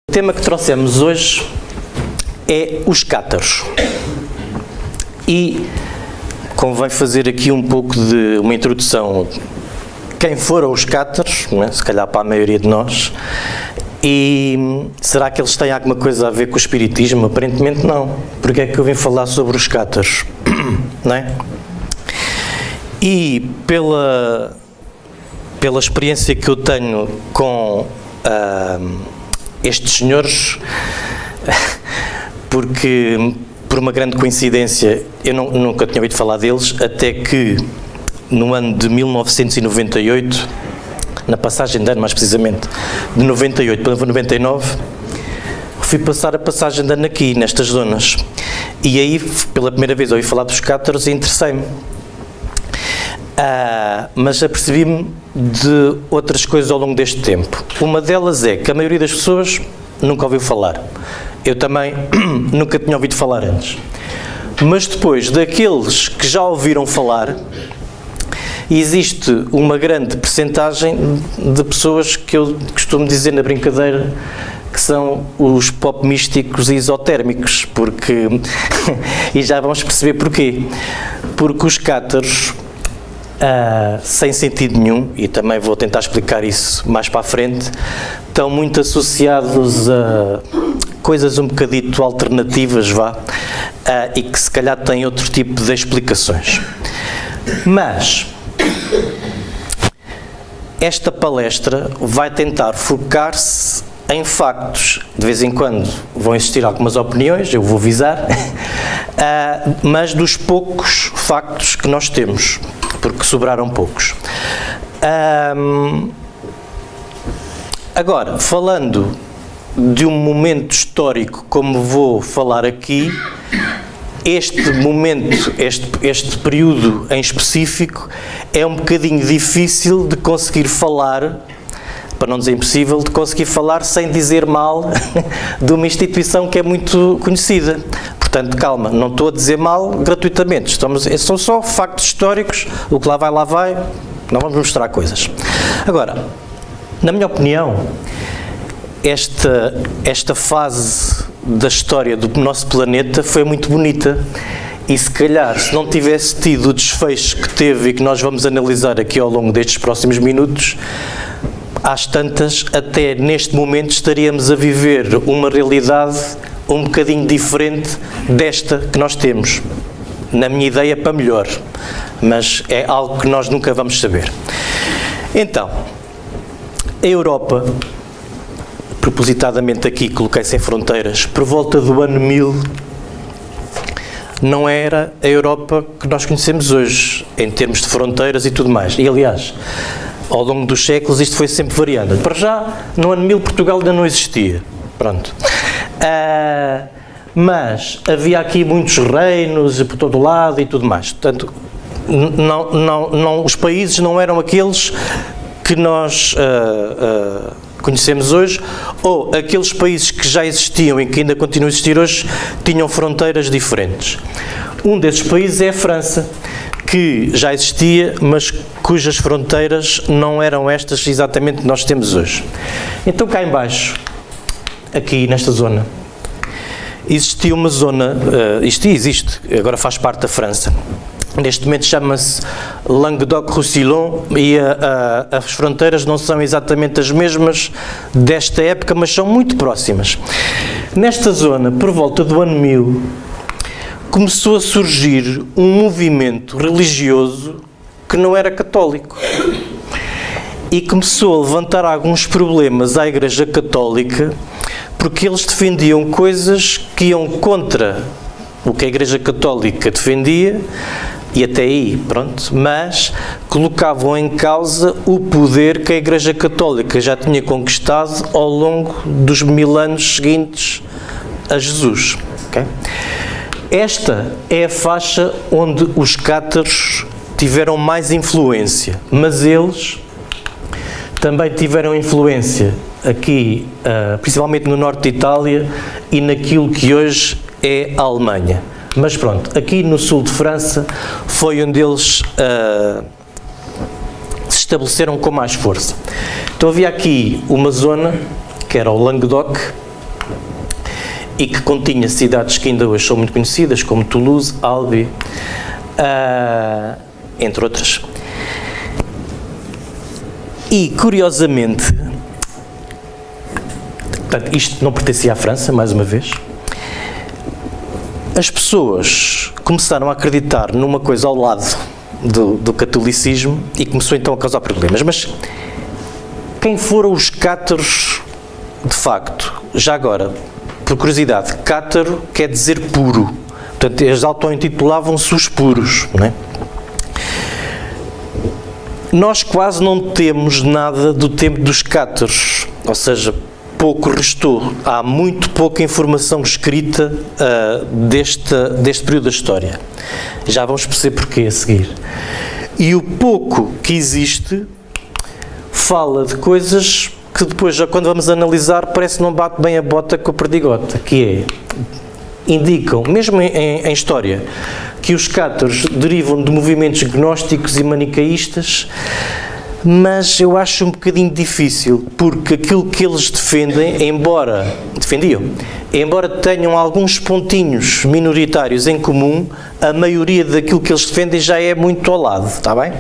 O tema que trouxemos hoje é os cátaros. E convém fazer aqui um pouco de uma introdução. Quem foram os cátaros, não é? Se calhar para a maioria de nós, e será que eles têm alguma coisa a ver com o espiritismo? Aparentemente não. Porque é que eu vim falar sobre os cátaros? Não é? E pela experiência que eu tenho com estes senhores, porque por uma grande coincidência eu nunca tinha ouvido falar deles, até que no ano de 1998, na passagem de ano mais precisamente, de 98 para 99, fui passar a passagem de ano aqui, nestas zonas, e aí pela primeira vez ouvi falar dos cátaros e interessei-me. Mas apercebi-me de outras coisas ao longo deste tempo. Uma delas é que a maioria das pessoas nunca ouviu falar. Eu também nunca tinha ouvido falar antes. Mas depois daqueles que já ouviram falar, existe uma grande percentagem de pessoas que eu costumo dizer na brincadeira que são os pop místicos e esotérmicos, porque, e já vamos perceber porquê. Porque os cátaros, sem sentido nenhum, e também vou tentar explicar isso mais para a frente, estão muito associados a coisas um bocadito alternativas, e que se calhar têm outro tipo de explicações. Mas esta palestra vai tentar focar-se em factos. De vez em quando vão existir algumas opiniões, eu vou avisar, mas dos poucos factos que nós temos, porque sobraram poucos. Agora, falando de um momento histórico como vou falar aqui, este momento, este período em específico, é um bocadinho difícil de conseguir falar, para não dizer impossível, de conseguir falar sem dizer mal de uma instituição que é muito conhecida. Portanto, calma, não estou a dizer mal gratuitamente, são só factos históricos, o que lá vai, não vamos mostrar coisas. Agora, na minha opinião, esta fase da história do nosso planeta foi muito bonita, e se calhar, se não tivesse tido o desfecho que teve e que nós vamos analisar aqui ao longo destes próximos minutos, às tantas, até neste momento estaríamos a viver uma realidade um bocadinho diferente desta que nós temos. Na minha ideia, para melhor, mas é algo que nós nunca vamos saber. Então, a Europa, propositadamente aqui coloquei sem fronteiras, por volta do ano 1000, não era a Europa que nós conhecemos hoje, em termos de fronteiras e tudo mais. E, aliás, ao longo dos séculos isto foi sempre variando. Para já, no ano 1000 Portugal ainda não existia. Pronto. Mas havia aqui muitos reinos por todo o lado e tudo mais. Portanto, os países não eram aqueles que nós conhecemos hoje, ou aqueles países que já existiam e que ainda continuam a existir hoje, tinham fronteiras diferentes. Um desses países é a França, que já existia, mas cujas fronteiras não eram estas exatamente que nós temos hoje. Então cá em baixo, aqui nesta zona, existia uma zona, isto existe, agora faz parte da França. Neste momento chama-se Languedoc-Roussillon, e as fronteiras não são exatamente as mesmas desta época, mas são muito próximas. Nesta zona, por volta do ano 1000, começou a surgir um movimento religioso que não era católico e começou a levantar alguns problemas à Igreja Católica, porque eles defendiam coisas que iam contra o que a Igreja Católica defendia, e até aí, pronto, mas colocavam em causa o poder que a Igreja Católica já tinha conquistado ao longo dos 1000 anos seguintes a Jesus. Okay? Esta é a faixa onde os cátaros tiveram mais influência, mas eles também tiveram influência aqui, principalmente no norte de Itália e naquilo que hoje é a Alemanha. Mas pronto, aqui no sul de França foi onde eles se estabeleceram com mais força. Então havia aqui uma zona, que era o Languedoc, e que continha cidades que ainda hoje são muito conhecidas, como Toulouse, Albi, entre outras. E, curiosamente, portanto, isto não pertencia à França, mais uma vez, as pessoas começaram a acreditar numa coisa ao lado do catolicismo e começou então a causar problemas. Mas quem foram os cátaros de facto? Já agora, por curiosidade, cátaro quer dizer puro. Portanto, eles auto-intitulavam-se os puros, não é? Nós quase não temos nada do tempo dos cátaros, ou seja, pouco restou. Há muito pouca informação escrita deste período da história. Já vamos perceber porquê a seguir. E o pouco que existe fala de coisas que depois, já quando vamos analisar, parece que não bate bem a bota com a perdigota, que indicam, mesmo em história, que os cátaros derivam de movimentos gnósticos e manicaístas, mas eu acho um bocadinho difícil, porque aquilo que eles defendiam, embora tenham alguns pontinhos minoritários em comum, a maioria daquilo que eles defendem já é muito ao lado, está bem?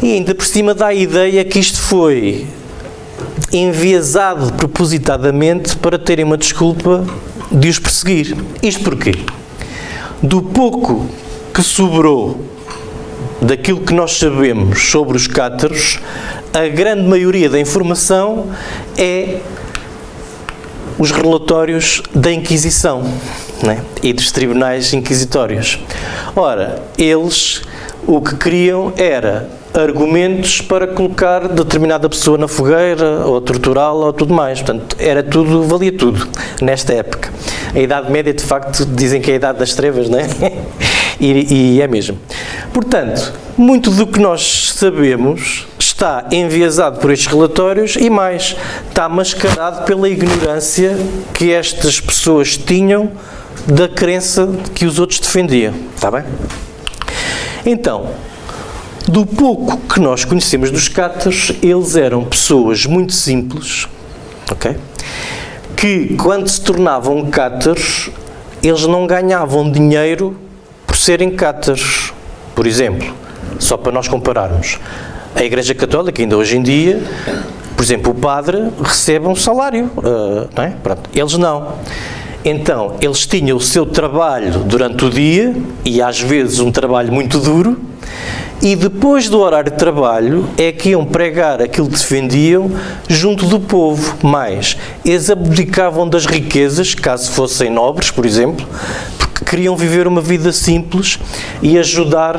E ainda por cima dá a ideia que isto foi enviesado propositadamente para terem uma desculpa de os perseguir. Isto porquê? Do pouco que sobrou daquilo que nós sabemos sobre os cátaros, a grande maioria da informação é os relatórios da Inquisição, né? E dos tribunais inquisitórios. Ora, eles o que queriam era argumentos para colocar determinada pessoa na fogueira, ou torturá-la, ou tudo mais. Portanto, valia tudo, nesta época. A Idade Média, de facto, dizem que é a Idade das Trevas, não é? E é mesmo. Portanto, muito do que nós sabemos está enviesado por estes relatórios e mais, está mascarado pela ignorância que estas pessoas tinham da crença que os outros defendiam. Está bem? Então, do pouco que nós conhecemos dos cátaros, eles eram pessoas muito simples, ok? Que quando se tornavam cátaros, eles não ganhavam dinheiro por serem cátaros. Por exemplo, só para nós compararmos, a Igreja Católica, ainda hoje em dia, por exemplo, o padre recebe um salário, não é? Pronto, eles não. Então, eles tinham o seu trabalho durante o dia, e às vezes um trabalho muito duro, e depois do horário de trabalho é que iam pregar aquilo que defendiam junto do povo. Mais, eles abdicavam das riquezas, caso fossem nobres, por exemplo, porque queriam viver uma vida simples e ajudar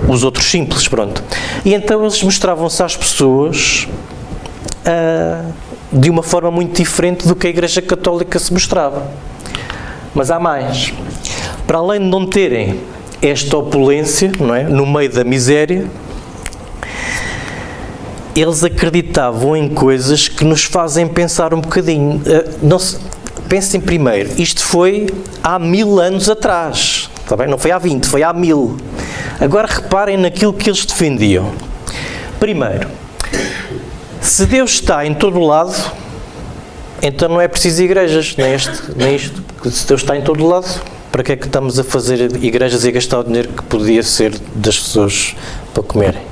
os outros simples, pronto. E então eles mostravam-se às pessoas de uma forma muito diferente do que a Igreja Católica se mostrava. Mas há mais. Para além de não terem esta opulência, não é? No meio da miséria, eles acreditavam em coisas que nos fazem pensar um bocadinho. Pensem primeiro, isto foi há 1000 anos atrás, está bem? Não foi há 20, foi há 1000. Agora reparem naquilo que eles defendiam. Primeiro, se Deus está em todo lado, então não é preciso igrejas, nem isto. Se Deus está em todo lado, para que é que estamos a fazer igrejas e a gastar o dinheiro que podia ser das pessoas para comerem?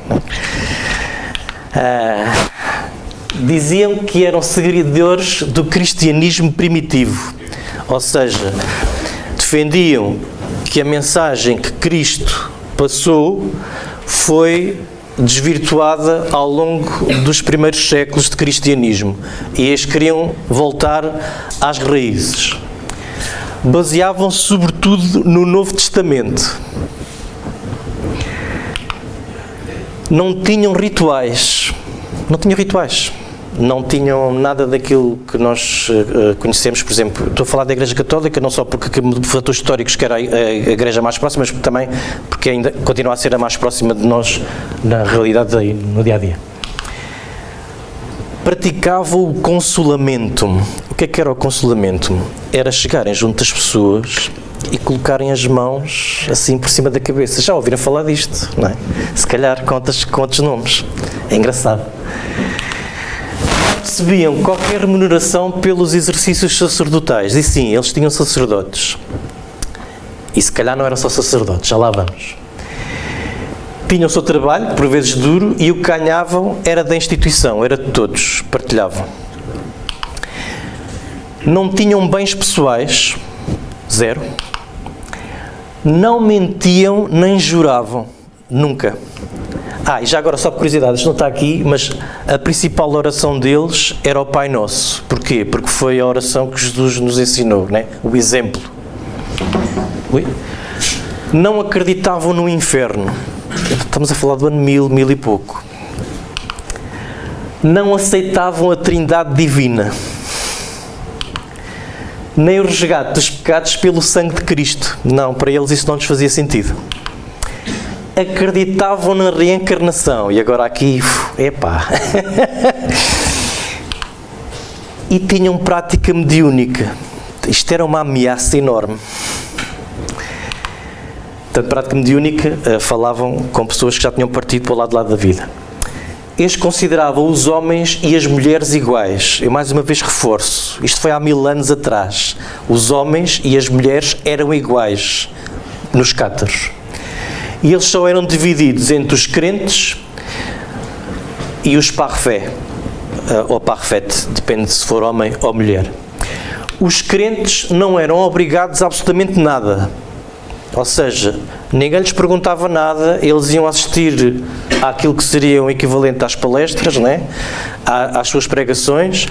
Diziam que eram seguidores do cristianismo primitivo, ou seja, defendiam que a mensagem que Cristo passou foi desvirtuada ao longo dos primeiros séculos de cristianismo e eles queriam voltar às raízes. Baseavam-se sobretudo no Novo Testamento. Não tinham rituais. Não tinham nada daquilo que nós conhecemos. Por exemplo, estou a falar da Igreja Católica não só porque fatores históricos que era a Igreja mais próxima, mas também porque ainda continua a ser a mais próxima de nós na realidade no dia-a-dia. Praticavam o consolamento. O que era o consolamento? Era chegarem junto das pessoas e colocarem as mãos assim por cima da cabeça. Já ouviram falar disto, não é? Se calhar com outros nomes. É engraçado. recebiam qualquer remuneração pelos exercícios sacerdotais. E sim, eles tinham sacerdotes. E se calhar não eram só sacerdotes, já lá vamos. Tinham o seu trabalho, por vezes duro, e o que ganhavam era da instituição, era de todos, partilhavam. Não tinham bens pessoais, zero. Não mentiam nem juravam, nunca. E já agora, só por curiosidade, isto não está aqui, mas a principal oração deles era o Pai Nosso. Porquê? Porque foi a oração que Jesus nos ensinou, né? O exemplo. Não acreditavam no inferno. Estamos a falar do ano 1000 e pouco. Não aceitavam a Trindade Divina. Nem o resgate dos pecados pelo sangue de Cristo. Não, para eles isso não lhes fazia sentido. Acreditavam na reencarnação. E agora aqui, E tinham prática mediúnica. Isto era uma ameaça enorme. Portanto, prática mediúnica, falavam com pessoas que já tinham partido para o lado da vida. Eles consideravam os homens e as mulheres iguais. Eu mais uma vez reforço, isto foi há 1000 anos atrás. Os homens e as mulheres eram iguais nos cátaros. E eles só eram divididos entre os crentes e os parfait, ou parfaite, depende se for homem ou mulher. Os crentes não eram obrigados a absolutamente nada. Ou seja, ninguém lhes perguntava nada, eles iam assistir àquilo que seria o equivalente às palestras, né? Às suas pregações.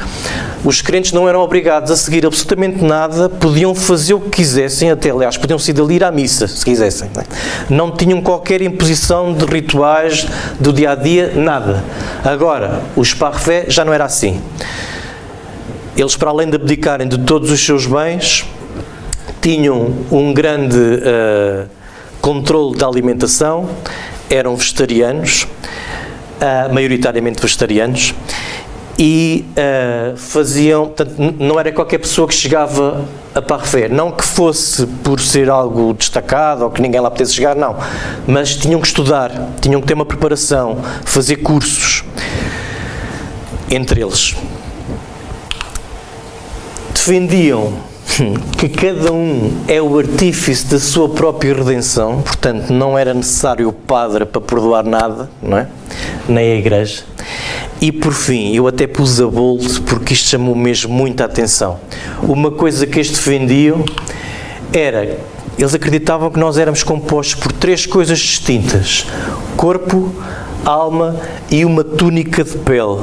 Os crentes não eram obrigados a seguir absolutamente nada, podiam fazer o que quisessem, até aliás, podiam sair dali ir à missa, se quisessem. Né? Não tinham qualquer imposição de rituais do dia-a-dia, nada. Agora, os parfait já não era assim. Eles, para além de abdicarem de todos os seus bens, tinham um grande controle da alimentação, eram vegetarianos, maioritariamente vegetarianos, e faziam, portanto, não era qualquer pessoa que chegava a parfait, não que fosse por ser algo destacado ou que ninguém lá pudesse chegar, não, mas tinham que estudar, tinham que ter uma preparação, fazer cursos, entre eles. Defendiam que cada um é o artífice da sua própria redenção, portanto não era necessário o padre para perdoar nada, não é? Nem a igreja. E por fim, eu até pus a bold porque isto chamou mesmo muita atenção. Uma coisa que eles defendiam era, eles acreditavam que nós éramos compostos por 3 coisas distintas: corpo, alma e uma túnica de pele.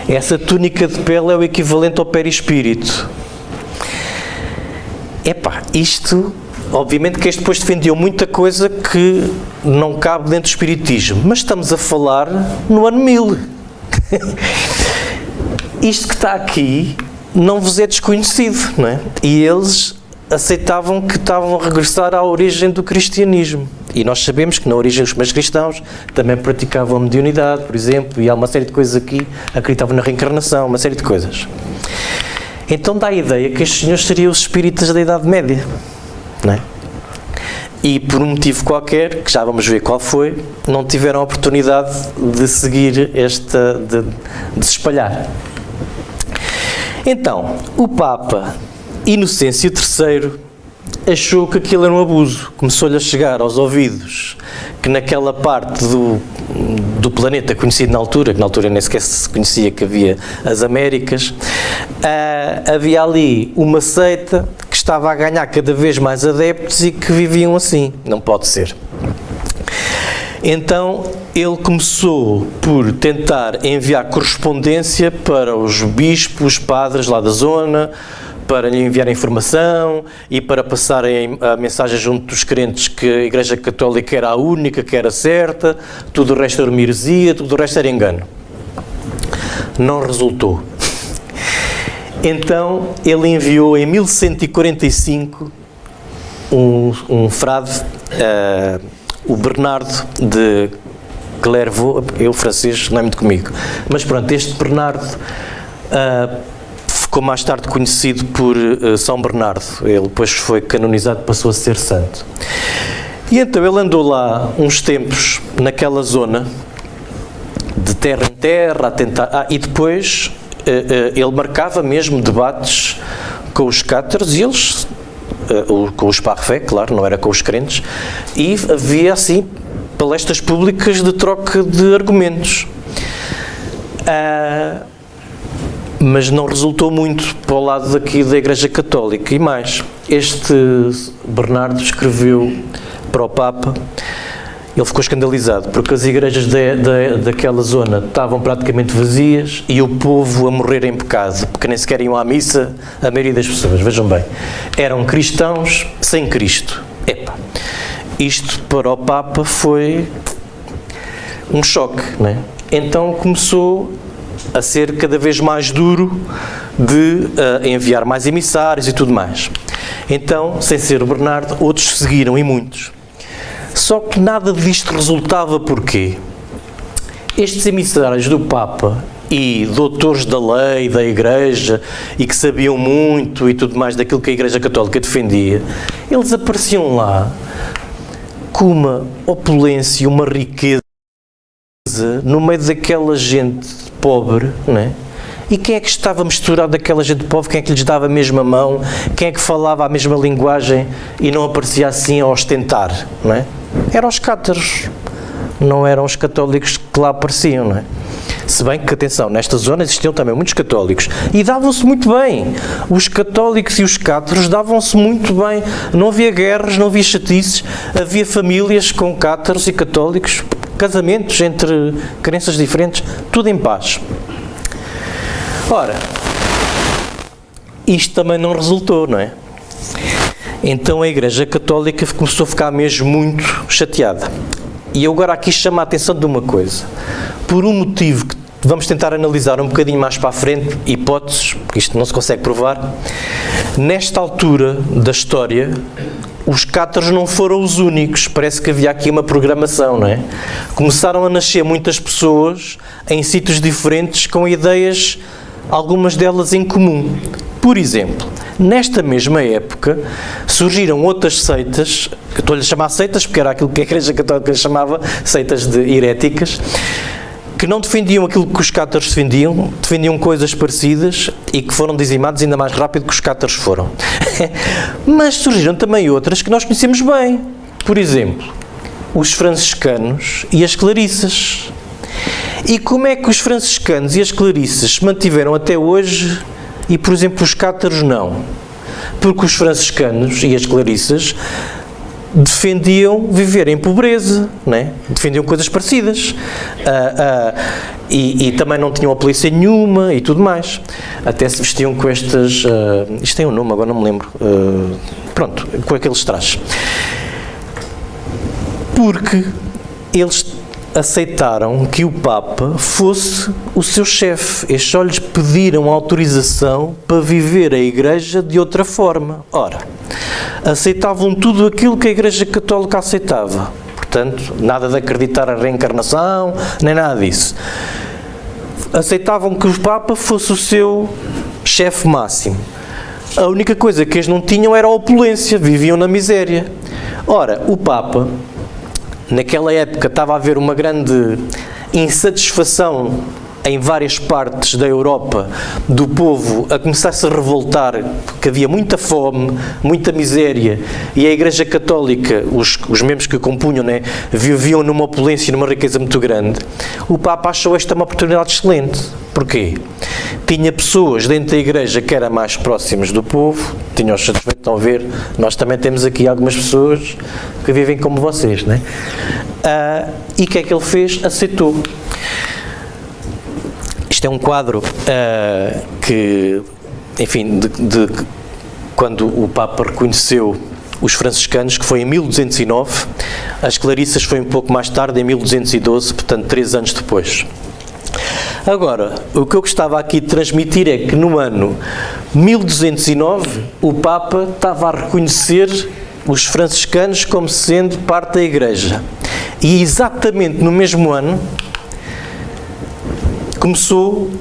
Essa túnica de pele é o equivalente ao perispírito. Isto, obviamente que eles depois defendiam muita coisa que não cabe dentro do espiritismo, mas estamos a falar no ano 1000. Isto que está aqui não vos é desconhecido, não é? E eles aceitavam que estavam a regressar à origem do cristianismo. E nós sabemos que na origem os primeiros cristãos também praticavam a mediunidade, por exemplo, e há uma série de coisas aqui, acreditavam na reencarnação, uma série de coisas. Então dá a ideia que estes senhores seriam os espíritas da Idade Média, não é? E por um motivo qualquer, que já vamos ver qual foi, não tiveram a oportunidade de seguir de se espalhar. Então, o Papa Inocêncio III achou que aquilo era um abuso. Começou-lhe a chegar aos ouvidos que naquela parte do planeta conhecido na altura, que na altura nem sequer se conhecia que havia as Américas, havia ali uma seita que estava a ganhar cada vez mais adeptos e que viviam assim. Não pode ser. Então ele começou por tentar enviar correspondência para os bispos, padres lá da zona, para lhe enviar informação e para passarem a mensagem junto dos crentes que a Igreja Católica era a única que era certa, tudo o resto era uma heresia, tudo o resto era engano. Não resultou. Então ele enviou em 1145 um frade, o Bernardo de Clairvaux, eu francês não é muito comigo, mas pronto, este Bernardo ficou mais tarde conhecido por São Bernardo. Ele depois foi canonizado, passou a ser santo. E então ele andou lá uns tempos naquela zona, de terra em terra, a tentar... e depois ele marcava mesmo debates com os cátaros e eles, com os parfait, claro, não era com os crentes, e havia assim palestras públicas de troca de argumentos. Mas não resultou muito para o lado daqui da Igreja Católica. E mais, este Bernardo escreveu para o Papa, ele ficou escandalizado, porque as igrejas daquela zona estavam praticamente vazias e o povo a morrer em pecado, porque nem sequer iam à missa, a maioria das pessoas, vejam bem, eram cristãos sem Cristo. Isto para o Papa foi um choque, não é? Então começou a ser cada vez mais duro de enviar mais emissários e tudo mais. Então, sem ser o Bernardo, outros seguiram, e muitos. Só que nada disto resultava. Porquê? Estes emissários do Papa e doutores da lei, da Igreja, e que sabiam muito e tudo mais daquilo que a Igreja Católica defendia, eles apareciam lá com uma opulência, uma riqueza, no meio daquela gente pobre, não é? E quem é que estava misturado daquela gente pobre? Quem é que lhes dava a mesma mão? Quem é que falava a mesma linguagem e não aparecia assim a ostentar, não é? Eram os cátaros, não eram os católicos que lá apareciam, não é? Se bem que, atenção, nesta zona existiam também muitos católicos e davam-se muito bem. Os católicos e os cátaros davam-se muito bem. Não havia guerras, não havia chatices, havia famílias com cátaros e católicos, casamentos entre crenças diferentes, tudo em paz. Ora, isto também não resultou, não é? Então a Igreja Católica começou a ficar mesmo muito chateada. E eu agora aqui chamo a atenção de uma coisa. Por um motivo que vamos tentar analisar um bocadinho mais para a frente, hipóteses, porque isto não se consegue provar, nesta altura da história, os cátaros não foram os únicos. Parece que havia aqui uma programação, não é? Começaram a nascer muitas pessoas em sítios diferentes com ideias, algumas delas em comum. Por exemplo, nesta mesma época surgiram outras seitas, que estou-lhe a chamar seitas porque era aquilo que a Igreja Católica chamava seitas de heréticas, que não defendiam aquilo que os cátaros defendiam coisas parecidas e que foram dizimados ainda mais rápido que os cátaros foram. Mas surgiram também outras que nós conhecemos bem. Por exemplo, os franciscanos e as clarissas. E como é que os franciscanos e as clarissas se mantiveram até hoje e, por exemplo, os cátaros não? Porque os franciscanos e as clarissas defendiam viver em pobreza, não é? Defendiam coisas parecidas e também não tinham polícia nenhuma e tudo mais. Até se vestiam com estas... isto tem um nome, agora não me lembro. Pronto, com aqueles trajes. Porque eles aceitaram que o Papa fosse o seu chefe. Estes só lhes pediram autorização para viver a Igreja de outra forma. Ora, aceitavam tudo aquilo que a Igreja Católica aceitava. Portanto, nada de acreditar a reencarnação, nem nada disso. Aceitavam que o Papa fosse o seu chefe máximo. A única coisa que eles não tinham era a opulência, viviam na miséria. Ora, o Papa, naquela época estava a haver uma grande insatisfação em várias partes da Europa do povo a começar-se a revoltar, porque havia muita fome, muita miséria, e a Igreja Católica, os membros que a compunham, né, viviam numa opulência e numa riqueza muito grande. O Papa achou esta uma oportunidade excelente. Porquê? Tinha pessoas dentro da Igreja que eram mais próximas do povo, tinham os satisfeitos, estão a ver, nós também temos aqui algumas pessoas que vivem como vocês, né? E o que é que ele fez? Aceitou. Isto é um quadro que, enfim, de quando o Papa reconheceu os franciscanos, que foi em 1209, as clarissas foi um pouco mais tarde, em 1212, portanto 3 anos depois. Agora, o que eu gostava aqui de transmitir é que no ano 1209 o Papa estava a reconhecer os franciscanos como sendo parte da Igreja. E exatamente no mesmo ano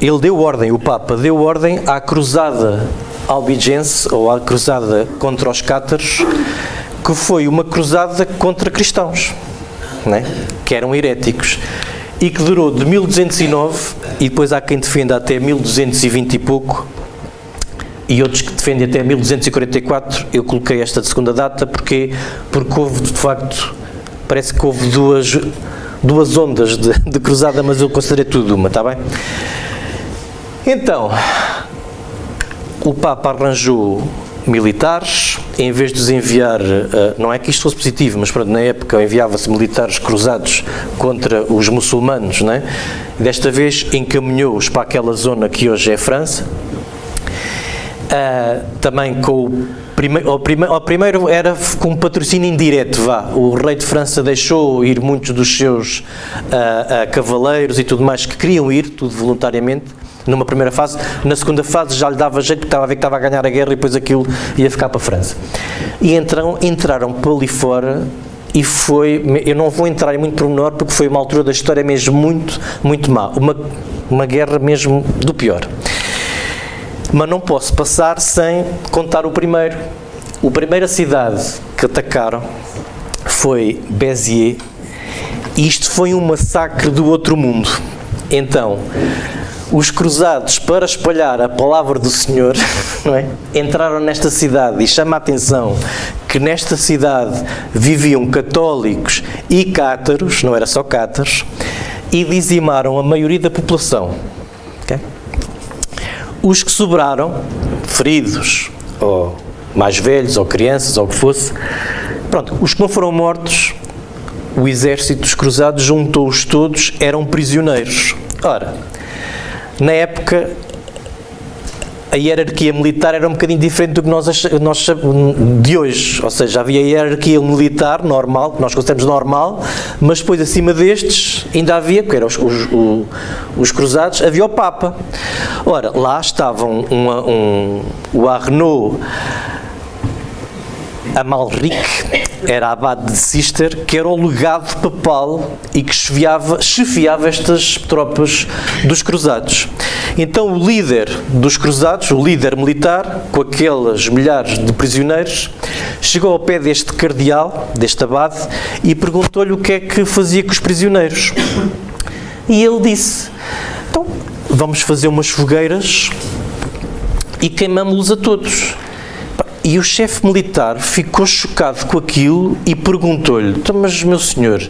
ele deu ordem, o Papa deu ordem à cruzada albigense, ou à cruzada contra os cátaros, que foi uma cruzada contra cristãos, não é? Que eram heréticos. e que durou de 1209, e depois há quem defenda até 1220 e pouco, e outros que defendem até 1244. Eu coloquei esta segunda data porque houve, de facto, parece que houve duas ondas de cruzada, mas eu considerei tudo uma, está bem? Então, o Papa arranjou militares, em vez de os enviar, não é que isto fosse positivo, mas pronto, na época enviava-se militares cruzados contra os muçulmanos, não é? Desta vez encaminhou-os para aquela zona que hoje é França, também com o primeiro era com um patrocínio indireto, o rei de França deixou ir muitos dos seus cavaleiros e tudo mais que queriam ir, tudo voluntariamente, numa primeira fase. Na segunda fase já lhe dava jeito, porque estava a ver que estava a ganhar a guerra e depois aquilo ia ficar para a França. E entraram para ali fora e foi, eu não vou entrar em muito pormenor porque foi uma altura da história mesmo muito, muito má, uma guerra mesmo do pior. Mas não posso passar sem contar o primeiro. A primeira cidade que atacaram foi Béziers, e isto foi um massacre do outro mundo. Então, os cruzados, para espalhar a palavra do Senhor, não é? Entraram nesta cidade, e chama a atenção que nesta cidade viviam católicos e cátaros, não era só cátaros, e dizimaram a maioria da população. Okay? Os que sobraram, feridos, ou mais velhos, ou crianças, ou o que fosse, pronto, os que não foram mortos, o exército dos cruzados juntou-os todos, eram prisioneiros. Ora, na época, a hierarquia militar era um bocadinho diferente do que nós de hoje, ou seja, havia a hierarquia militar normal, que nós consideramos normal, mas depois acima destes ainda havia, porque eram os cruzados, havia o Papa. Ora, lá estavam o Arnaud Amalric, era abade de Cister, que era o legado papal e que chefiava estas tropas dos cruzados. Então o líder dos cruzados, o líder militar, com aqueles milhares de prisioneiros, chegou ao pé deste cardeal, deste abade, e perguntou-lhe o que é que fazia com os prisioneiros. E ele disse: então, vamos fazer umas fogueiras e queimamos-los a todos. E o chefe militar ficou chocado com aquilo e perguntou-lhe: então, mas, meu senhor,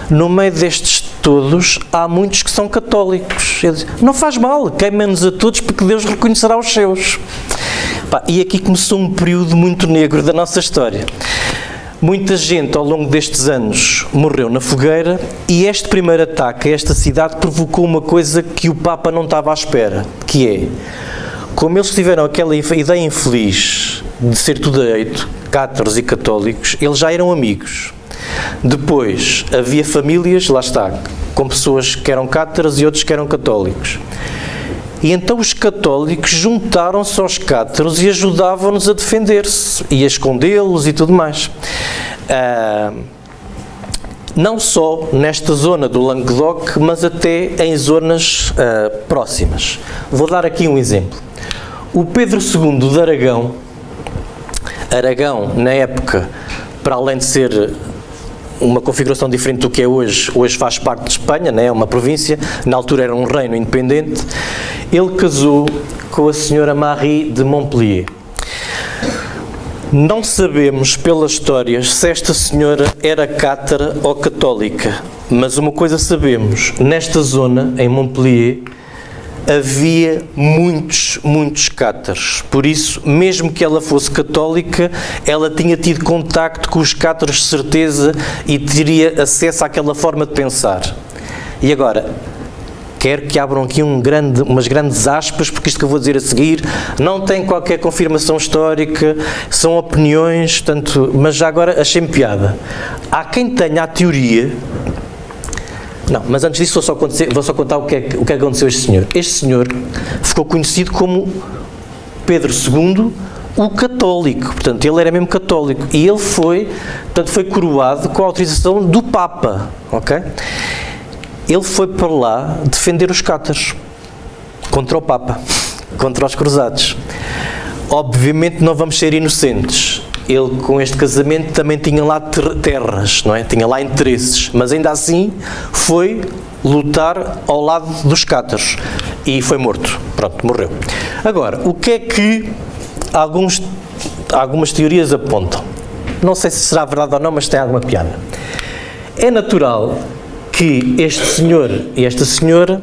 no meio destes todos há muitos que são católicos. Ele disse: não faz mal, queimem-nos a todos porque Deus reconhecerá os seus. E aqui começou um período muito negro da nossa história. Muita gente ao longo destes anos morreu na fogueira, e este primeiro ataque a esta cidade provocou uma coisa que o Papa não estava à espera, que é, como eles tiveram aquela ideia infeliz de ser tudo eito, cátaros e católicos, eles já eram amigos. Depois havia famílias, lá está, com pessoas que eram cátaros e outros que eram católicos. E então os católicos juntaram-se aos cátaros e ajudavam-nos a defender-se e a escondê-los e tudo mais. Não só nesta zona do Languedoc, mas até em zonas próximas. Vou dar aqui um exemplo. O Pedro II de Aragão, na época, para além de ser uma configuração diferente do que é hoje faz parte de Espanha, né? É uma província, na altura era um reino independente, ele casou com a senhora Marie de Montpellier. Não sabemos pela história se esta senhora era cátara ou católica, mas uma coisa sabemos: nesta zona, em Montpellier, havia muitos cátaros. Por isso, mesmo que ela fosse católica, ela tinha tido contacto com os cátaros de certeza e teria acesso àquela forma de pensar. E agora, quero que abram aqui umas grandes aspas, porque isto que eu vou dizer a seguir não tem qualquer confirmação histórica, são opiniões, portanto, mas já agora achei-me piada. Há quem tenha a teoria. Não, mas antes disso vou só contar o que é que aconteceu a este senhor. Este senhor ficou conhecido como Pedro II, o católico. Portanto, ele era mesmo católico. E ele foi coroado com a autorização do Papa. Ok? Ele foi para lá defender os cátaros contra o Papa, contra os cruzados. Obviamente não vamos ser inocentes. ele com este casamento também tinha lá terras, não é? Tinha lá interesses, mas ainda assim foi lutar ao lado dos cátaros e foi morto. Pronto, morreu. Agora, o que é que algumas teorias apontam? Não sei se será verdade ou não, mas tem alguma piada. É natural que este senhor e esta senhora,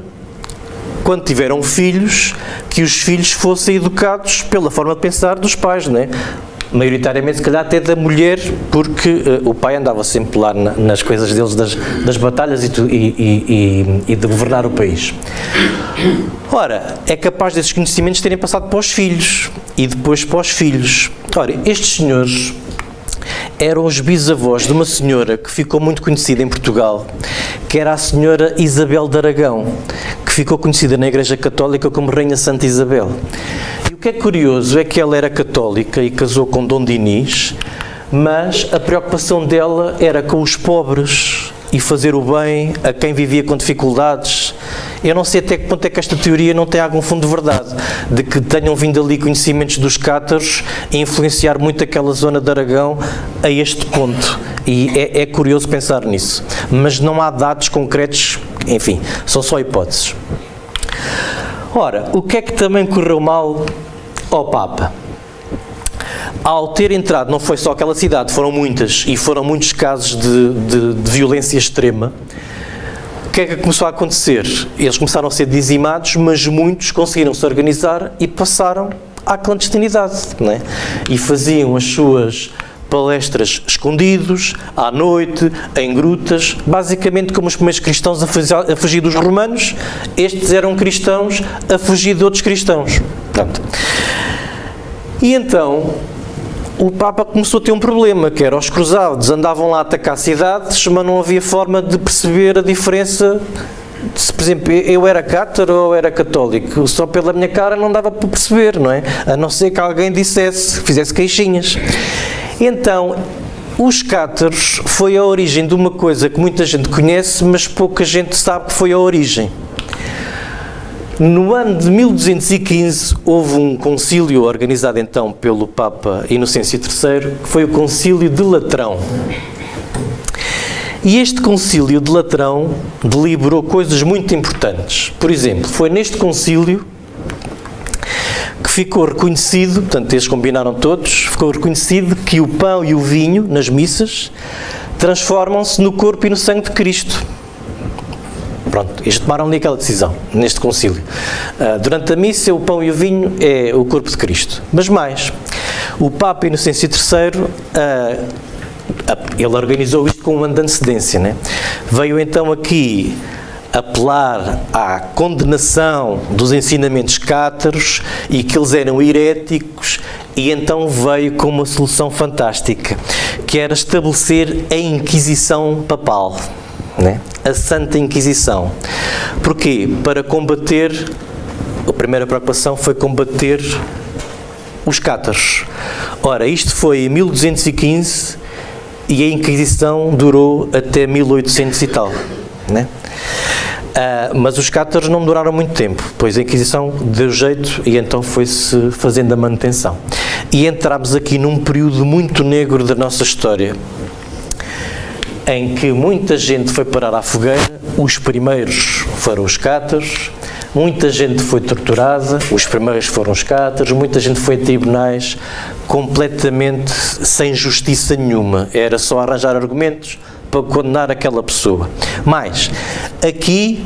quando tiveram filhos, que os filhos fossem educados pela forma de pensar dos pais, não é? Maioritariamente, se calhar, até da mulher, porque o pai andava sempre lá nas coisas deles, das batalhas e de governar o país. Ora, é capaz desses conhecimentos terem passado para os filhos e depois para os filhos. Ora, estes senhores eram os bisavós de uma senhora que ficou muito conhecida em Portugal, que era a senhora Isabel de Aragão, que ficou conhecida na Igreja Católica como Rainha Santa Isabel. E o que é curioso é que ela era católica e casou com Dom Dinis, mas a preocupação dela era com os pobres e fazer o bem a quem vivia com dificuldades. Eu não sei até que ponto é que esta teoria não tem algum fundo de verdade, de que tenham vindo ali conhecimentos dos cátaros e influenciar muito aquela zona de Aragão a este ponto. E é curioso pensar nisso. Mas não há dados concretos, enfim, são só hipóteses. Ora, o que é que também correu mal ao Papa? Ao ter entrado, não foi só aquela cidade, foram muitas, e foram muitos casos de violência extrema. O que é que começou a acontecer? Eles começaram a ser dizimados, mas muitos conseguiram se organizar e passaram à clandestinidade, não é? E faziam as suas palestras escondidos, à noite, em grutas, basicamente como os primeiros cristãos a fugir dos romanos, estes eram cristãos a fugir de outros cristãos. Pronto. E então o Papa começou a ter um problema, que era os cruzados andavam lá a atacar cidades, mas não havia forma de perceber a diferença. Se, por exemplo, eu era cátaro ou era católico, só pela minha cara não dava para perceber, não é? A não ser que alguém dissesse, fizesse queixinhas. Então, os cátaros foi a origem de uma coisa que muita gente conhece, mas pouca gente sabe que foi a origem. No ano de 1215 houve um concílio organizado então pelo Papa Inocêncio III, que foi o Concílio de Latrão. E este Concílio de Latrão deliberou coisas muito importantes. Por exemplo, foi neste concílio que ficou reconhecido, portanto eles combinaram todos, ficou reconhecido que o pão e o vinho nas missas transformam-se no corpo e no sangue de Cristo. Pronto, eles tomaram ali aquela decisão, neste concílio. Durante a missa, o pão e o vinho é o corpo de Cristo. Mas mais, o Papa Inocêncio III, ele organizou isto com um ano de antecedência, né? Veio então aqui apelar à condenação dos ensinamentos cátaros e que eles eram heréticos, e então veio com uma solução fantástica, que era estabelecer a Inquisição Papal, né? A Santa Inquisição. Porquê? Para combater, a primeira preocupação foi combater os cátaros. Ora, isto foi em 1215 e a Inquisição durou até 1800 e tal, né? Mas os cátaros não duraram muito tempo, pois a Inquisição deu jeito e então foi-se fazendo a manutenção. E entramos aqui num período muito negro da nossa história, em que muita gente foi parar à fogueira. Os primeiros foram os cátaros, muita gente foi torturada, os primeiros foram os cátaros, muita gente foi a tribunais completamente sem justiça nenhuma, era só arranjar argumentos para condenar aquela pessoa. Mas, aqui,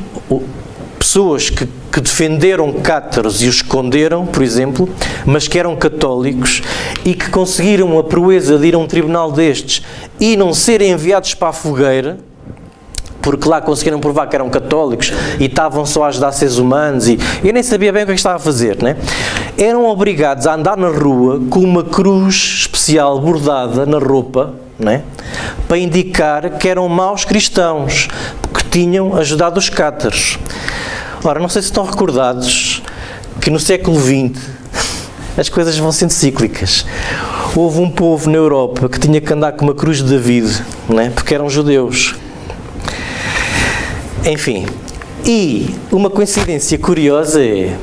pessoas que defenderam cátaros e os esconderam, por exemplo, mas que eram católicos e que conseguiram a proeza de ir a um tribunal destes e não serem enviados para a fogueira, porque lá conseguiram provar que eram católicos e estavam só a ajudar seres humanos e eu nem sabia bem o que estava a fazer, né? Eram obrigados a andar na rua com uma cruz especial bordada na roupa, né? Para indicar que eram maus cristãos, porque tinham ajudado os cátaros. Ora, não sei se estão recordados que no século XX as coisas vão sendo cíclicas. Houve um povo na Europa que tinha que andar com uma cruz de David, né? Porque eram judeus. Enfim, e uma coincidência curiosa é,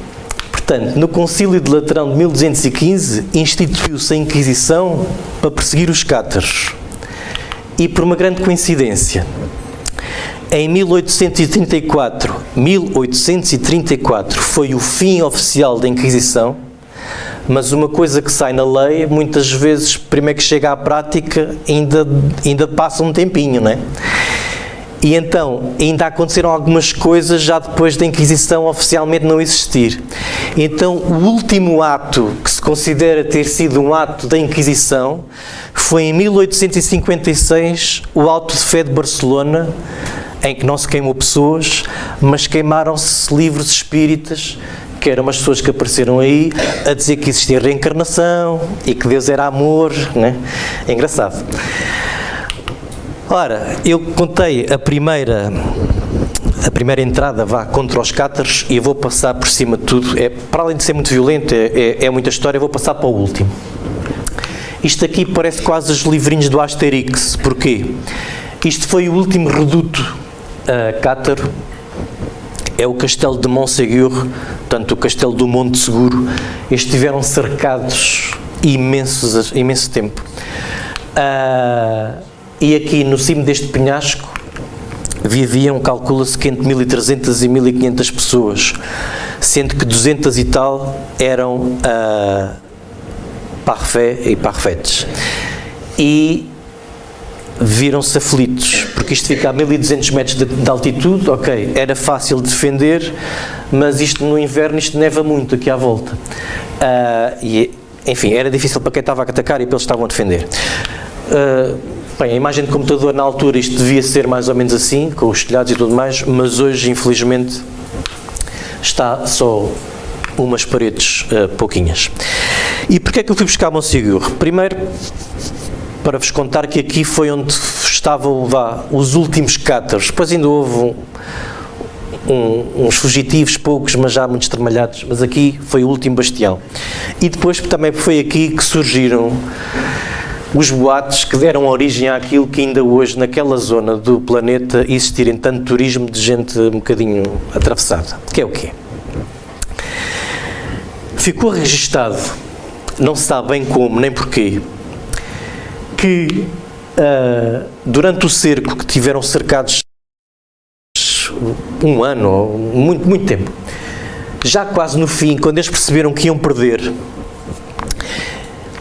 Portanto, no Concílio de Laterão de 1215, instituiu-se a Inquisição para perseguir os cátaros. E por uma grande coincidência, em 1834 foi o fim oficial da Inquisição, mas uma coisa que sai na lei, muitas vezes, primeiro que chega à prática, ainda passa um tempinho, não é? E então, ainda aconteceram algumas coisas já depois da Inquisição oficialmente não existir. Então, o último ato que se considera ter sido um ato da Inquisição foi em 1856, o Auto de Fé de Barcelona, em que não se queimou pessoas, mas queimaram-se livros espíritas, que eram umas pessoas que apareceram aí a dizer que existia reencarnação e que Deus era amor, né? É engraçado. Ora, eu contei a primeira entrada contra os cátaros e eu vou passar por cima de tudo. Para além de ser muito violento, é muita história, eu vou passar para o último. Isto aqui parece quase os livrinhos do Asterix. Porquê? Isto foi o último reduto cátaro. É o castelo de Montségur, portanto o castelo do Monte Seguro. Eles estiveram cercados imenso tempo. E aqui no cimo deste penhasco viviam, calcula-se que entre 1.300 e 1.500 pessoas, sendo que 200 e tal eram parfait e parfaites. E viram-se aflitos, porque isto fica a 1.200 metros de altitude, ok, era fácil defender, mas isto no inverno, isto neva muito aqui à volta. Enfim, era difícil para quem estava a atacar e para eles estavam a defender. Bem, a imagem de computador na altura isto devia ser mais ou menos assim, com os telhados e tudo mais, mas hoje infelizmente está só umas paredes pouquinhas. E porquê é que eu fui buscar Montségur? Primeiro, para vos contar que aqui foi onde estavam os últimos cátaros, depois ainda houve uns fugitivos, poucos, mas já muito estramalhados, mas aqui foi o último bastião. E depois também foi aqui que surgiram os boatos que deram origem àquilo que ainda hoje, naquela zona do planeta, existirem tanto turismo de gente um bocadinho atravessada. Que é o quê? Ficou registado, não se sabe bem como, nem porquê, que durante o cerco, que tiveram cercados um ano, ou muito tempo, já quase no fim, quando eles perceberam que iam perder,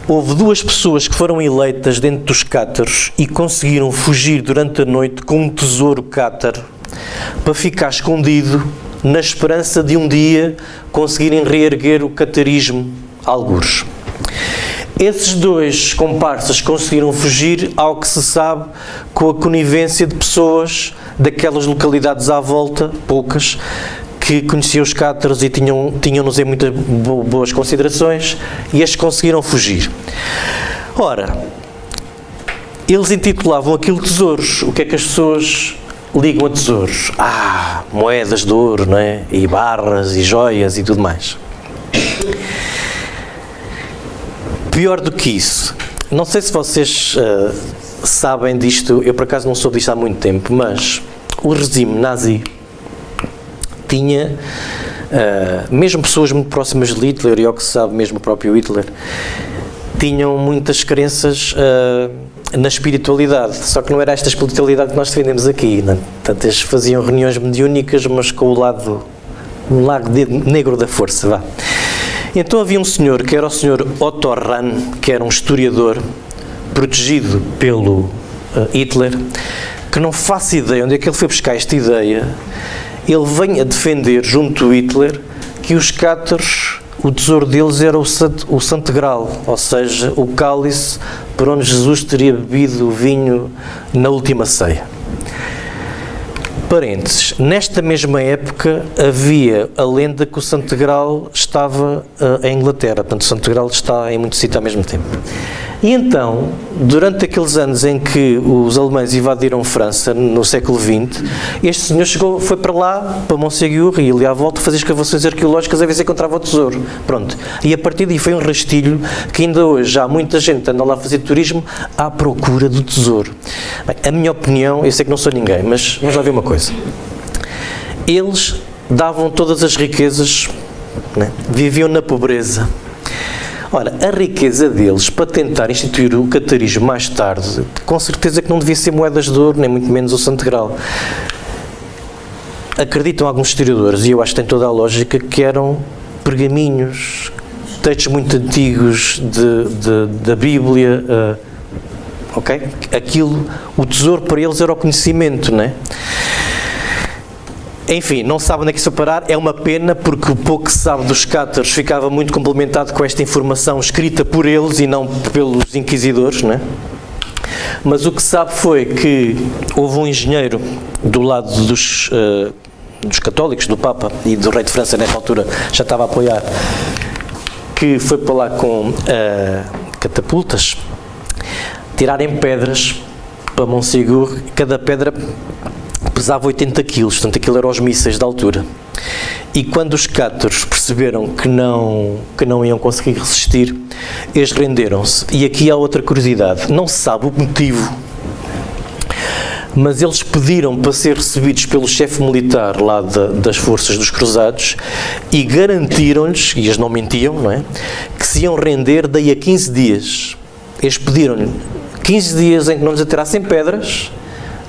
houve 2 pessoas que foram eleitas dentro dos cátaros e conseguiram fugir durante a noite com um tesouro cátaro para ficar escondido na esperança de um dia conseguirem reerguer o catarismo algures. Esses 2 comparsas conseguiram fugir, ao que se sabe, com a conivência de pessoas daquelas localidades à volta, poucas, que conheciam os cátaros e tinham-nos em muitas boas considerações, e estes conseguiram fugir. Ora, eles intitulavam aquilo tesouros. O que é que as pessoas ligam a tesouros? Moedas de ouro, não é? E barras, e joias, e tudo mais. Pior do que isso, não sei se vocês sabem disto, eu por acaso não soube disto há muito tempo, mas o regime nazi tinha, mesmo pessoas muito próximas de Hitler, e ao que se sabe mesmo o próprio Hitler, tinham muitas crenças na espiritualidade, só que não era esta espiritualidade que nós defendemos aqui, não? Portanto, eles faziam reuniões mediúnicas, mas com o lado negro da força, vá. Então havia um senhor, que era o senhor Otto Rahn, que era um historiador protegido pelo Hitler, que não faço ideia onde é que ele foi buscar esta ideia. Ele vem a defender, junto do Hitler, que os cátaros, o tesouro deles era o Santo Graal, ou seja, o cálice por onde Jesus teria bebido o vinho na última ceia. Parênteses, nesta mesma época havia a lenda que o Santo Graal estava em Inglaterra, portanto o Santo Graal está em muitos sítios ao mesmo tempo. E então, durante aqueles anos em que os alemães invadiram França, no século XX, este senhor foi para lá, para Montségur, e ali à volta fazer escavações arqueológicas a ver se encontrava o tesouro. Pronto. E a partir daí foi um rastilho que ainda hoje há muita gente anda lá a fazer turismo à procura do tesouro. Bem, a minha opinião, eu sei que não sou ninguém, mas vamos lá ver uma coisa. Eles davam todas as riquezas né? Viviam na pobreza. Ora, a riqueza deles para tentar instituir o catarismo mais tarde, com certeza que não devia ser moedas de ouro, nem muito menos o Santo Graal. Acreditam alguns historiadores, e eu acho que tem toda a lógica, que eram pergaminhos, textos muito antigos da Bíblia, ok? Aquilo, o tesouro para eles era o conhecimento, não é? Enfim, não sabe onde é que isso vai parar, é uma pena, porque o pouco que se sabe dos cátaros ficava muito complementado com esta informação escrita por eles e não pelos inquisidores, não é? Mas o que se sabe foi que houve um engenheiro do lado dos católicos, do Papa e do rei de França, nessa altura já estava a apoiar, que foi para lá com catapultas, tirarem pedras para Montségur, cada pedra pesava 80 quilos, portanto aquilo eram os mísseis da altura. E quando os cátaros perceberam que não iam conseguir resistir, eles renderam-se. E aqui há outra curiosidade, não se sabe o motivo, mas eles pediram para ser recebidos pelo chefe militar lá das forças dos cruzados e garantiram-lhes, e eles não mentiam, não é, que se iam render daí a 15 dias. Eles pediram-lhe 15 dias em que não lhes atirassem pedras,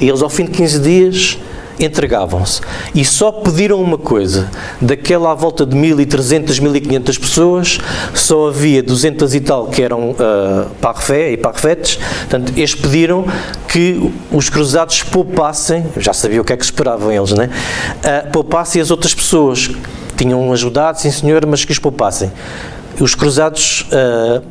e eles ao fim de 15 dias entregavam-se. E só pediram uma coisa, daquela à volta de 1.300, 1.500 pessoas, só havia 200 e tal que eram parfé e parfetes, portanto, eles pediram que os cruzados poupassem, já sabia o que é que esperavam eles, né? Poupassem as outras pessoas, que tinham ajudado, sim senhor, mas que os poupassem. Os cruzados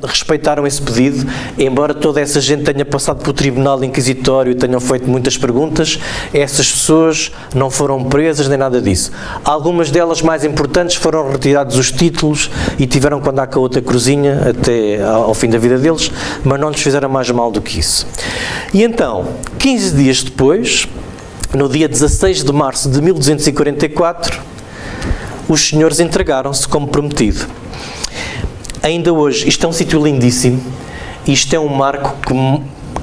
respeitaram esse pedido, embora toda essa gente tenha passado pelo tribunal inquisitório e tenham feito muitas perguntas, essas pessoas não foram presas nem nada disso. Algumas delas mais importantes foram retirados os títulos e tiveram que andar com a outra cruzinha até ao fim da vida deles, mas não lhes fizeram mais mal do que isso. E então, 15 dias depois, no dia 16 de março de 1244, os senhores entregaram-se como prometido. Ainda hoje, isto é um sítio lindíssimo, isto é um marco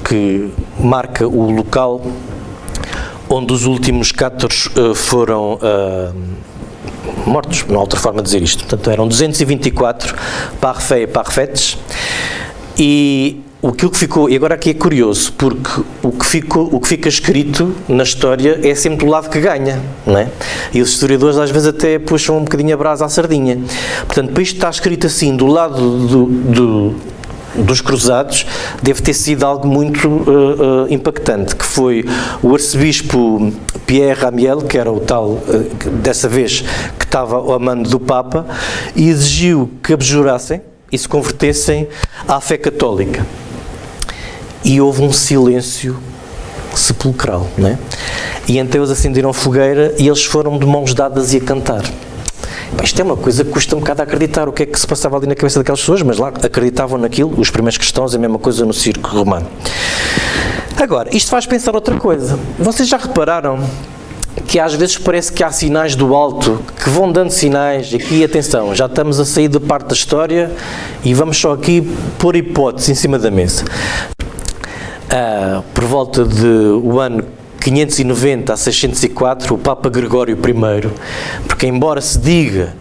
que marca o local onde os últimos cátaros foram mortos, não há outra forma de dizer isto. Portanto, eram 224 parfé e parfetes, e aquilo que ficou, e agora aqui é curioso, porque o que fica escrito na história é sempre do lado que ganha, não é? E os historiadores às vezes até puxam um bocadinho a brasa à sardinha. Portanto, para isto estar escrito assim, do lado dos cruzados, deve ter sido algo muito impactante, que foi o arcebispo Pierre Amiel, que era o tal, dessa vez, que estava ao mando do Papa, e exigiu que abjurassem e se convertessem à fé católica. E houve um silêncio sepulcral, não é? E então eles acenderam fogueira e eles foram de mãos dadas e a cantar. Isto é uma coisa que custa um bocado a acreditar o que é que se passava ali na cabeça daquelas pessoas, mas lá acreditavam naquilo, os primeiros cristãos, a mesma coisa no circo romano. Agora, isto faz pensar outra coisa. Vocês já repararam que às vezes parece que há sinais do alto que vão dando sinais, aqui atenção, já estamos a sair de parte da história e vamos só aqui pôr hipóteses em cima da mesa. Por volta do ano 590 a 604, o Papa Gregório I, porque embora se diga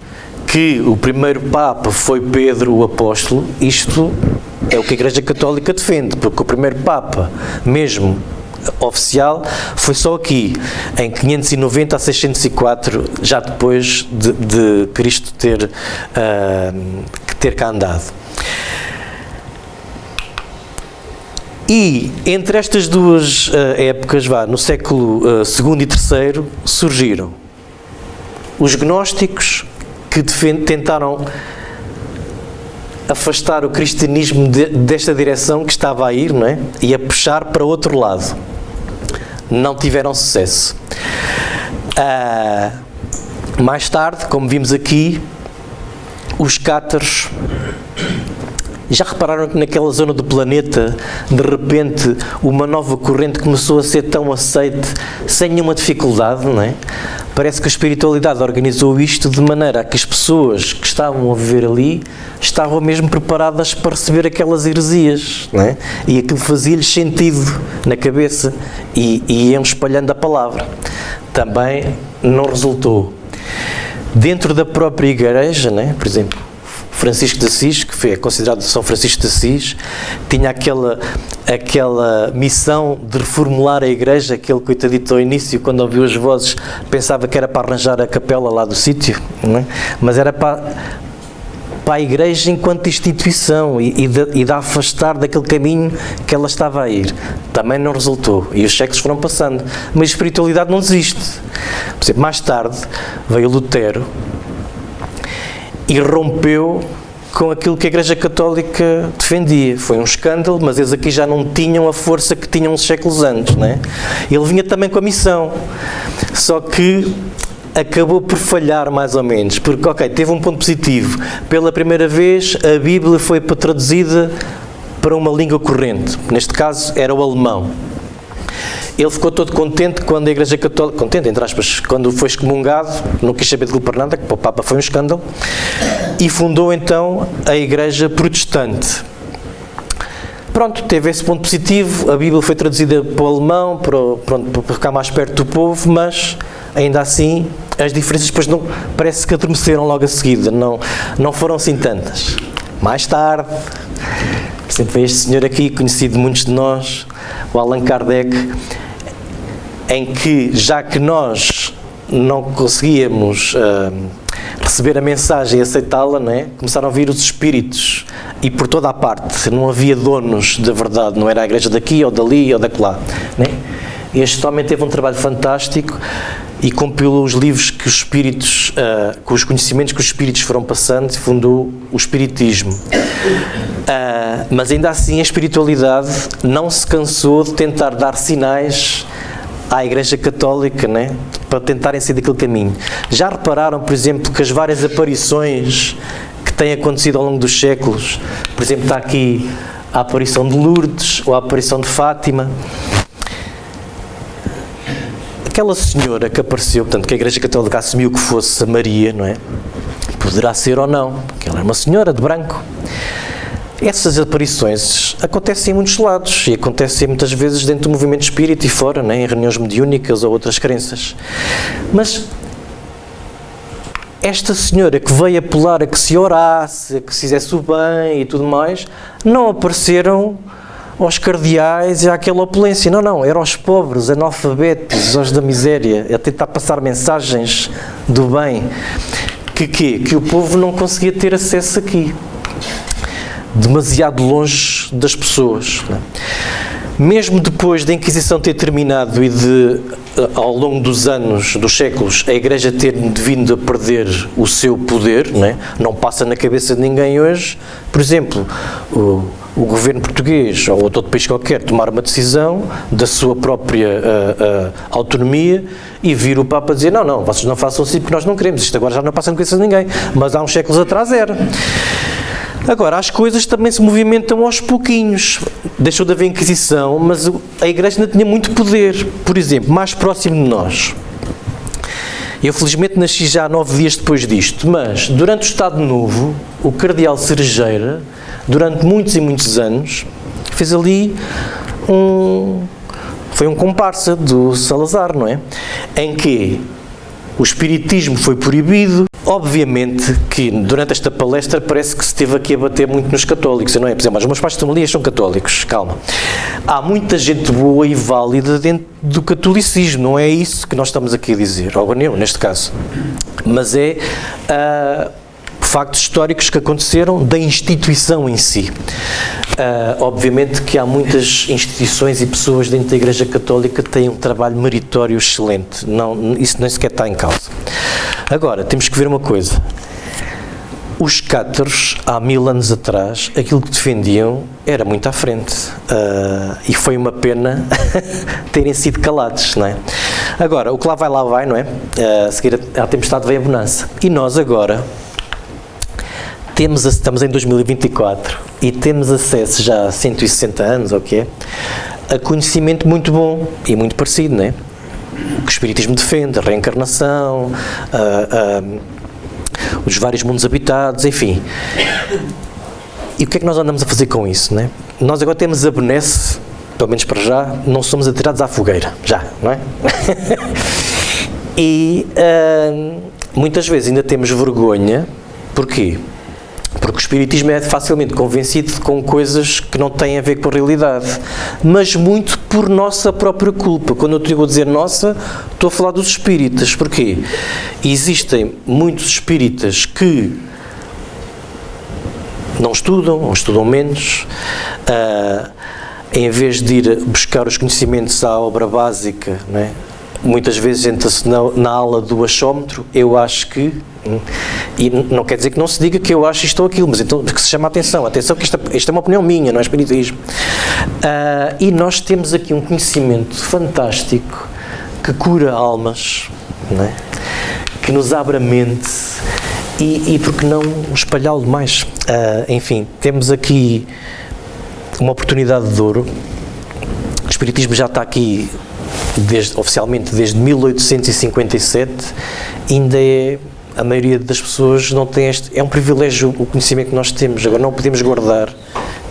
que o primeiro Papa foi Pedro o Apóstolo, isto é o que a Igreja Católica defende, porque o primeiro Papa, mesmo oficial, foi só aqui, em 590 a 604, já depois de Cristo ter cá andado. E entre estas duas épocas, no século II e III, surgiram os gnósticos, que tentaram afastar o cristianismo desta direção que estava a ir, não é? E a puxar para outro lado. Não tiveram sucesso. Mais tarde, como vimos aqui, os cátaros. Já repararam que naquela zona do planeta, de repente, uma nova corrente começou a ser tão aceite, sem nenhuma dificuldade, não é? Parece que a espiritualidade organizou isto de maneira a que as pessoas que estavam a viver ali estavam mesmo preparadas para receber aquelas heresias, não é? E aquilo fazia-lhes sentido na cabeça e iam espalhando a palavra. Também não resultou. dentro da própria igreja, né? Por exemplo, Francisco de Assis, que é considerado São Francisco de Assis, tinha aquela missão de reformular a igreja. Aquele coitadito ao início, quando ouviu as vozes, pensava que era para arranjar a capela lá do sítio, não é? Mas era para a igreja enquanto instituição e de afastar daquele caminho que ela estava a ir. Também não resultou e os séculos foram passando, mas a espiritualidade não desiste. Por exemplo, mais tarde veio Lutero e rompeu com aquilo que a Igreja Católica defendia. Foi um escândalo, mas eles aqui já não tinham a força que tinham uns séculos antes, não é? Ele vinha também com a missão, só que acabou por falhar mais ou menos, porque, ok, teve um ponto positivo. Pela primeira vez, a Bíblia foi traduzida para uma língua corrente. Neste caso, era o alemão. Ele ficou todo contente quando a Igreja Católica, contente, entre aspas, quando foi excomungado, não quis saber de para nada, que para o Papa foi um escândalo, e fundou então a Igreja Protestante. Pronto, teve esse ponto positivo, a Bíblia foi traduzida para o alemão, para ficar mais perto do povo, mas ainda assim as diferenças depois não, parece que adormeceram logo a seguida, não foram assim tantas. Mais tarde, sempre veio este senhor aqui, conhecido de muitos de nós, o Allan Kardec, em que, já que nós não conseguíamos receber a mensagem e aceitá-la, não é? Começaram a vir os espíritos e por toda a parte, não havia donos da verdade, não era a igreja daqui ou dali ou daquela, não é? Este homem teve um trabalho fantástico e compilou os livros que os espíritos, com os conhecimentos que os espíritos foram passando, e fundou o espiritismo. Mas ainda assim a espiritualidade não se cansou de tentar dar sinais à Igreja Católica, né, para tentarem sair daquele caminho. Já repararam, por exemplo, que as várias aparições que têm acontecido ao longo dos séculos, por exemplo, está aqui a aparição de Lourdes ou a aparição de Fátima. Aquela senhora que apareceu, portanto, que a Igreja Católica assumiu que fosse a Maria, não é? Poderá ser ou não, porque ela é uma senhora de branco. Essas aparições acontecem em muitos lados e acontecem muitas vezes dentro do movimento espírita e fora, né, em reuniões mediúnicas ou outras crenças. Mas esta senhora que veio apelar a que se orasse, a que se fizesse o bem e tudo mais, não apareceram aos cardeais e àquela opulência. Não, eram aos pobres, analfabetos, aos da miséria, a tentar passar mensagens do bem que o povo não conseguia ter acesso aqui. Demasiado longe das pessoas. Mesmo depois da Inquisição ter terminado e ao longo dos anos, dos séculos, a Igreja ter vindo a perder o seu poder, não passa na cabeça de ninguém hoje, por exemplo, o governo português ou outro país qualquer tomar uma decisão da sua própria autonomia e vir o Papa dizer não, vocês não façam assim porque nós não queremos, isto agora já não passa na cabeça de ninguém, mas há uns séculos atrás era. Agora, as coisas também se movimentam aos pouquinhos. Deixou de haver Inquisição, mas a Igreja ainda tinha muito poder. Por exemplo, mais próximo de nós. Eu, felizmente, nasci já 9 dias depois disto, mas, durante o Estado Novo, o cardeal Cerejeira, durante muitos e muitos anos, fez ali foi um comparsa do Salazar, não é? Em que o espiritismo foi proibido. Obviamente que durante esta palestra parece que se esteve aqui a bater muito nos católicos, não é? Por exemplo, os meus pais estão ali e são católicos, calma. Há muita gente boa e válida dentro do catolicismo, não é isso que nós estamos aqui a dizer, ou eu, neste caso. Mas é factos históricos que aconteceram da instituição em si. Obviamente que há muitas instituições e pessoas dentro da Igreja Católica que têm um trabalho meritório excelente, isso nem sequer está em causa. Agora, temos que ver uma coisa. Os cátaros, há 1000 anos atrás, aquilo que defendiam era muito à frente. E foi uma pena terem sido calados, não é? Agora, o que lá vai, não é? A seguir à tempestade vem a bonança. E nós agora estamos em 2024 e temos acesso já há 160 anos, ou o que é, a conhecimento muito bom e muito parecido, não é? O que o Espiritismo defende, a reencarnação, os vários mundos habitados, enfim. E o que é que nós andamos a fazer com isso, não é? Nós agora temos a benesse, pelo menos para já, não somos atirados à fogueira, já, não é? E muitas vezes ainda temos vergonha. Porquê? Porque o espiritismo é facilmente convencido com coisas que não têm a ver com a realidade, mas muito por nossa própria culpa. Quando eu digo a dizer nossa, estou a falar dos espíritas. Porquê? Existem muitos espíritas que não estudam, ou estudam menos, em vez de ir buscar os conhecimentos à obra básica, não é? Muitas vezes entra-se na aula do achómetro, eu acho que, e não quer dizer que não se diga que eu acho isto ou aquilo, mas então que se chama atenção que isto é uma opinião minha, não é espiritismo. E nós temos aqui um conhecimento fantástico que cura almas, não é? Que nos abre a mente e por que não espalhá-lo mais? Enfim, temos aqui uma oportunidade de ouro. O espiritismo já está aqui oficialmente desde 1857, ainda a maioria das pessoas não tem é um privilégio o conhecimento que nós temos, agora não o podemos guardar,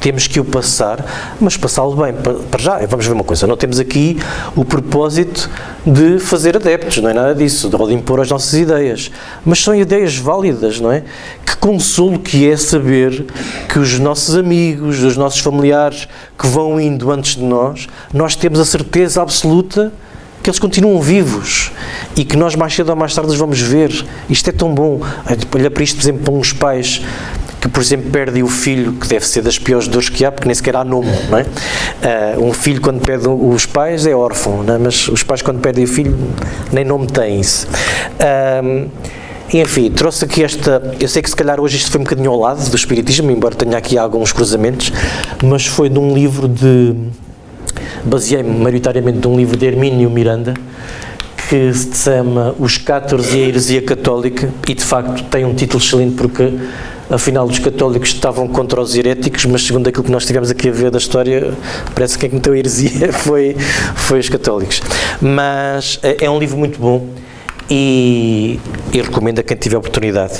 temos que o passar, mas passá-lo bem, para já, vamos ver uma coisa, não temos aqui o propósito de fazer adeptos, não é nada disso, de impor as nossas ideias, mas são ideias válidas, não é? Que consolo que é saber que os nossos amigos, os nossos familiares que vão indo antes de nós temos a certeza absoluta que eles continuam vivos e que nós mais cedo ou mais tarde os vamos ver. Isto é tão bom. Olha para isto, por exemplo, para uns pais que, por exemplo, perdem o filho, que deve ser das piores dores que há, porque nem sequer há nome, não é? Um filho, quando perde os pais, é órfão, não é? Mas os pais, quando perdem o filho, nem nome têm isso. Enfim, trouxe aqui eu sei que se calhar hoje isto foi um bocadinho ao lado do espiritismo, embora tenha aqui alguns cruzamentos, mas foi de um livro baseei-me maioritariamente num livro de Hermínio Miranda, que se chama Os Cátaros e a Heresia Católica, e de facto tem um título excelente porque afinal os católicos estavam contra os heréticos, mas segundo aquilo que nós tivemos aqui a ver da história, parece que quem cometeu a heresia foi os católicos. Mas é um livro muito bom e recomendo a quem tiver oportunidade.